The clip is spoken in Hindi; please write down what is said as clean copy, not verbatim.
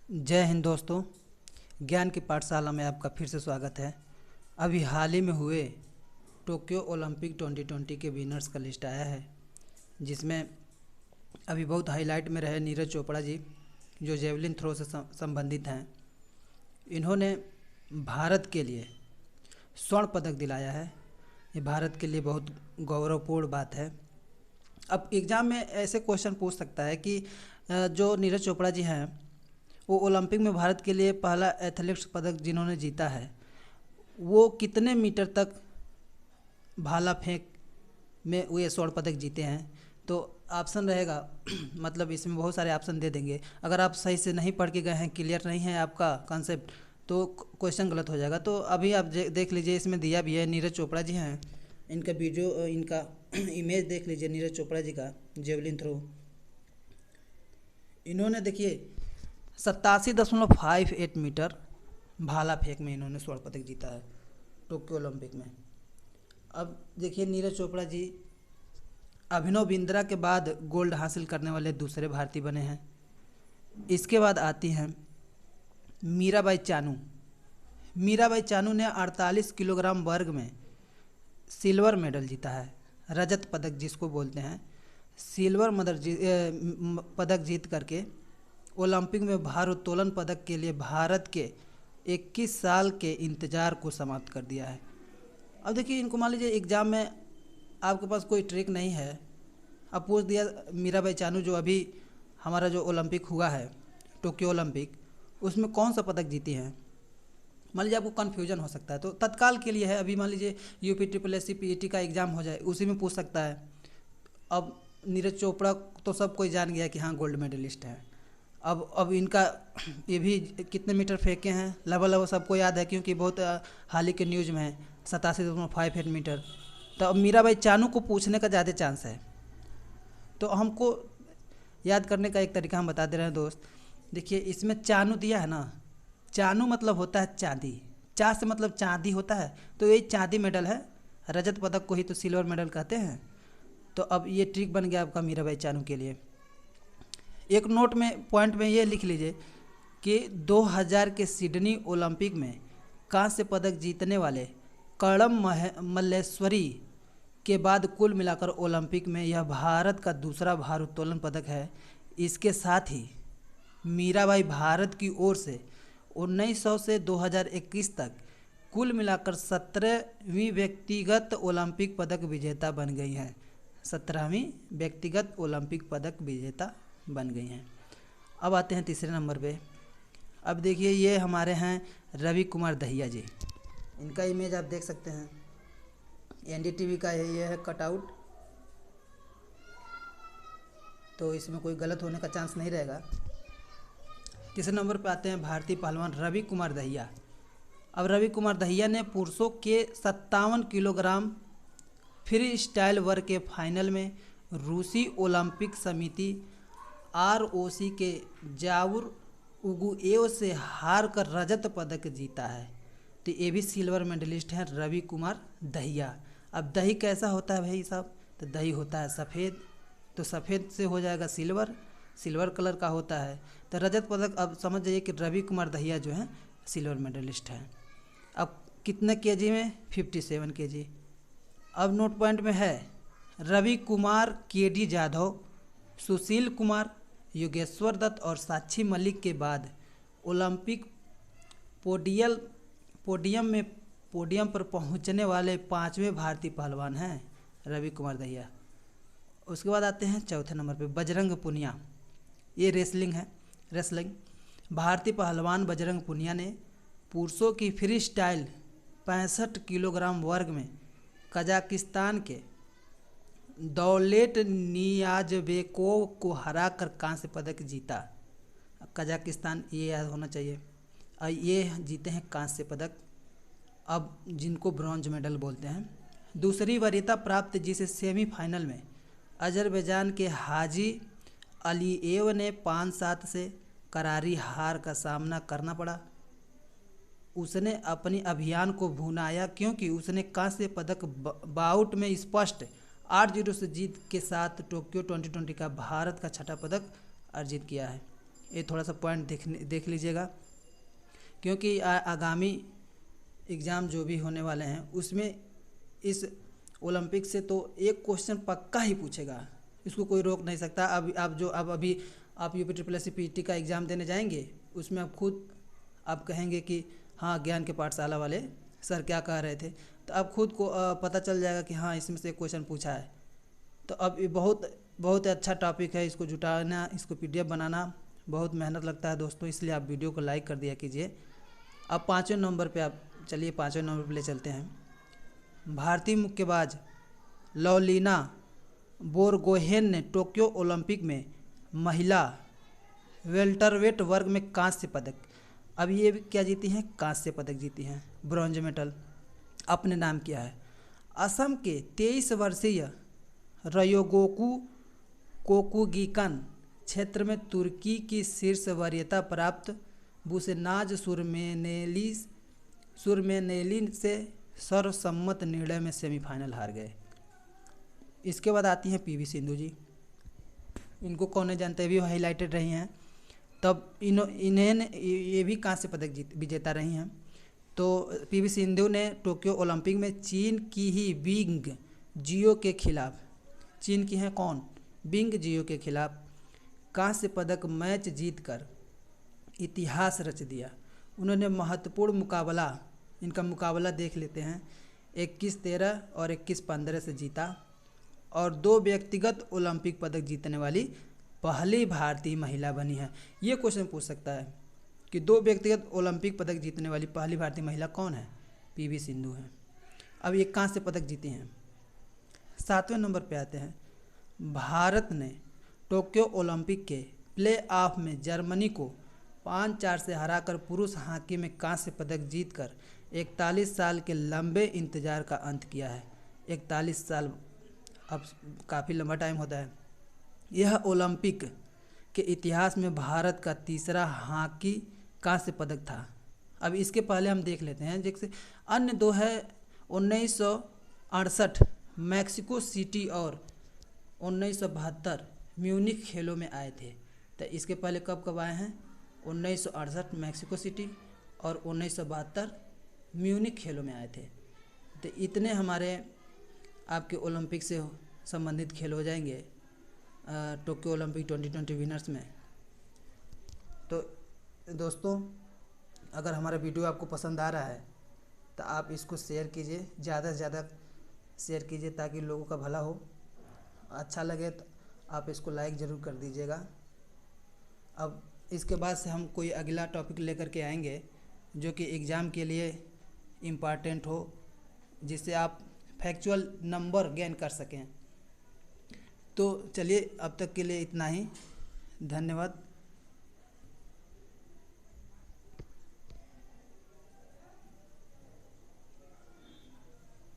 जय हिंद दोस्तों। ज्ञान की पाठशाला में आपका फिर से स्वागत है। अभी हाल ही में हुए टोक्यो ओलंपिक 2020 के विनर्स का लिस्ट आया है, जिसमें अभी बहुत हाईलाइट में रहे नीरज चोपड़ा जी, जो जेवलिन थ्रो से संबंधित हैं। इन्होंने भारत के लिए स्वर्ण पदक दिलाया है। ये भारत के लिए बहुत गौरवपूर्ण बात है। अब एग्ज़ाम में ऐसे क्वेश्चन पूछ सकता है कि जो नीरज चोपड़ा जी हैं, वो ओलंपिक में भारत के लिए पहला एथलेटिक्स पदक जिन्होंने जीता है, वो कितने मीटर तक भाला फेंक में वो ये स्वर्ण पदक जीते हैं। तो ऑप्शन रहेगा मतलब इसमें बहुत सारे ऑप्शन दे देंगे। अगर आप सही से नहीं पढ़ के गए हैं, क्लियर नहीं है आपका कॉन्सेप्ट, तो क्वेश्चन गलत हो जाएगा। तो अभी आप देख लीजिए, इसमें दिया भी है। नीरज चोपड़ा जी हैं, इनका वीडियो, इनका इमेज देख लीजिए नीरज चोपड़ा जी का जेवलिन थ्रो। इन्होंने देखिए 87.58 मीटर भाला फेंक में इन्होंने स्वर्ण पदक जीता है टोक्यो ओलंपिक में। अब देखिए नीरज चोपड़ा जी अभिनव बिंद्रा के बाद गोल्ड हासिल करने वाले दूसरे भारतीय बने हैं। इसके बाद आती हैं मीराबाई चानू। मीराबाई चानू ने 48 किलोग्राम वर्ग में सिल्वर मेडल जीता है, रजत पदक जिसको बोलते हैं। सिल्वर पदक जीत करके ओलंपिक में भारोत्तोलन पदक के लिए भारत के 21 साल के इंतज़ार को समाप्त कर दिया है। अब देखिए, इनको मान लीजिए एग्ज़ाम में आपके पास कोई ट्रिक नहीं है, अब पूछ दिया मीराबाई चानू जो अभी हमारा जो ओलंपिक हुआ है टोक्यो ओलंपिक, उसमें कौन सा पदक जीती हैं। मान लीजिए आपको कन्फ्यूजन हो सकता है, तो तत्काल के लिए है। अभी मान लीजिए UPSSC PET का एग्ज़ाम हो जाए, उसी में पूछ सकता है। अब नीरज चोपड़ा तो सब कोई जान गया कि हाँ गोल्ड मेडलिस्ट है। अब इनका ये भी कितने मीटर फेंके हैं लगभग सबको याद है, क्योंकि बहुत हाल ही के न्यूज़ में है 87.58 मीटर। तो अब मीराबाई चानू को पूछने का ज़्यादा चांस है। तो हमको याद करने का एक तरीका हम बता दे रहे हैं दोस्त। देखिए, इसमें चानू दिया है ना, चानू मतलब होता है चांदी, चा से मतलब चांदी होता है, तो ये चांदी मेडल है। रजत पदक को ही तो सिल्वर मेडल कहते हैं। तो अब ये ट्रिक बन गया आपका मीराबाई चानू के लिए। एक नोट में पॉइंट में ये लिख लीजिए कि 2000 के सिडनी ओलंपिक में कांस्य पदक जीतने वाले कर्णम मल्लेश्वरी के बाद कुल मिलाकर ओलंपिक में यह भारत का दूसरा भारोत्तोलन पदक है। इसके साथ ही मीराबाई भारत की ओर से 1900 से 2021 तक कुल मिलाकर 17वीं व्यक्तिगत ओलंपिक पदक विजेता बन गई हैं। 17वीं व्यक्तिगत ओलंपिक पदक विजेता बन गई हैं। अब आते हैं तीसरे नंबर पे। अब देखिए, ये हमारे हैं रवि कुमार दहिया जी। इनका इमेज आप देख सकते हैं, NDTV का ये है कटआउट, तो इसमें कोई गलत होने का चांस नहीं रहेगा। तीसरे नंबर पे आते हैं भारतीय पहलवान रवि कुमार दहिया। अब रवि कुमार दहिया ने पुरुषों के 57 किलोग्राम फ्री स्टाइल वर्ग के फाइनल में रूसी ओलंपिक समिति ROC के जावुर उगुएव से हार कर रजत पदक जीता है। तो ये भी सिल्वर मेडलिस्ट हैं रवि कुमार दहिया। अब दही कैसा होता है भाई साहब, तो दही होता है सफ़ेद, तो सफ़ेद से हो जाएगा सिल्वर, सिल्वर कलर का होता है। तो रजत पदक, अब समझ जाइए कि रवि कुमार दहिया जो हैं सिल्वर मेडलिस्ट हैं। अब कितने केजी में, 57 केजी। अब नोट पॉइंट में है रवि कुमार, KD जाधव, सुशील कुमार, योगेश्वर दत्त और साक्षी मलिक के बाद ओलंपिक पोडियम पर पहुंचने वाले 5वें भारतीय पहलवान हैं रवि कुमार दहिया। उसके बाद आते हैं चौथे नंबर पे बजरंग पुनिया। ये रेसलिंग भारतीय पहलवान बजरंग पुनिया ने पुरुषों की फ्री स्टाइल 65 किलोग्राम वर्ग में कजाकिस्तान के दौलेट नियाज़बेकोव को हराकर कांस्य पदक जीता। कजाकिस्तान, ये याद होना चाहिए। ये जीते हैं कांस्य पदक, अब जिनको ब्रॉन्ज मेडल बोलते हैं। दूसरी वरीयता प्राप्त, जिसे सेमीफाइनल में अजरबैजान के हाजी अलीएव ने 5-7 से करारी हार का सामना करना पड़ा। उसने अपनी अभियान को भुनाया, क्योंकि उसने कांस्य पदक बाउट में स्पष्ट 8-0 से जीत के साथ टोक्यो 2020 का भारत का छठा पदक अर्जित किया है। ये थोड़ा सा पॉइंट देख लीजिएगा, क्योंकि आगामी एग्ज़ाम जो भी होने वाले हैं उसमें इस ओलंपिक से तो एक क्वेश्चन पक्का ही पूछेगा, इसको कोई रोक नहीं सकता। अब अभी आप UPSSC PET का एग्ज़ाम देने जाएंगे, उसमें आप कहेंगे कि हाँ ज्ञान के पाठशाला वाले सर क्या कह रहे थे, तो अब खुद को पता चल जाएगा कि हाँ इसमें से एक क्वेश्चन पूछा है। तो अब ये बहुत अच्छा टॉपिक है, इसको जुटाना, इसको PDF बनाना बहुत मेहनत लगता है दोस्तों, इसलिए आप वीडियो को लाइक कर दिया कीजिए। अब 5वें नंबर पे चलिए 5वें नंबर पे ले चलते हैं। भारतीय मुक्केबाज लवलीना बोरगोहेन ने टोक्यो ओलंपिक में महिला वेल्टरवेट वर्ग में कांस्य पदक, अब ये क्या जीती हैं? कांस्य पदक जीती हैं, ब्रॉन्ज मेडल अपने नाम किया है। असम के 23 वर्षीय रयोगोकू कोकुगीकन क्षेत्र में तुर्की की शीर्ष वरीयता प्राप्त बुसेनाज सुरमेनेली से सर्वसम्मत निर्णय में सेमीफाइनल हार गए। इसके बाद आती हैं PV सिंधु जी, इनको कौन नहीं जानते, भी हाईलाइटेड रही हैं, तब इन्हें ये भी कांस्य पदक विजेता रही हैं। तो PV सिंधु ने टोक्यो ओलंपिक में चीन की ही बिंग जियो के खिलाफ, चीन की हैं कौन? बिंग जियो के खिलाफ कांस्य पदक मैच जीतकर इतिहास रच दिया। उन्होंने महत्वपूर्ण मुकाबला, इनका मुकाबला देख लेते हैं, 21-13 और 21-15 से जीता और 2 व्यक्तिगत ओलंपिक पदक जीतने वाली पहली भारतीय महिला बनी है। ये क्वेश्चन पूछ सकता है कि 2 व्यक्तिगत ओलंपिक पदक जीतने वाली पहली भारतीय महिला कौन है? PV सिंधु है। अब ये कांस्य पदक जीती हैं। 7वें नंबर पे आते हैं। भारत ने टोक्यो ओलंपिक के प्ले ऑफ में जर्मनी को 5-4 से हराकर पुरुष हॉकी में कांस्य पदक जीतकर 41 साल के लंबे इंतजार का अंत किया है। 41 साल अब काफ़ी लंबा टाइम होता है। यह ओलंपिक के इतिहास में भारत का तीसरा हॉकी कांस्य पदक था। अब इसके पहले हम देख लेते हैं, जैसे अन्य 2 है 1968 मैक्सिको सिटी और 1972 म्यूनिख खेलों में आए थे। तो इसके पहले कब आए हैं? 1968 मैक्सिको सिटी और 1972 म्यूनिख खेलों में आए थे। तो इतने हमारे आपके ओलंपिक से संबंधित खेल हो जाएंगे टोक्यो ओलंपिक 2020 विनर्स में। तो दोस्तों, अगर हमारा वीडियो आपको पसंद आ रहा है तो आप इसको शेयर कीजिए, ज़्यादा से ज़्यादा शेयर कीजिए ताकि लोगों का भला हो। अच्छा लगे तो आप इसको लाइक ज़रूर कर दीजिएगा। अब इसके बाद से हम कोई अगला टॉपिक लेकर के आएंगे जो कि एग्ज़ाम के लिए इम्पॉर्टेंट हो, जिससे आप फैक्चुअल नंबर गेन कर सकें। तो चलिए अब तक के लिए इतना ही, धन्यवाद।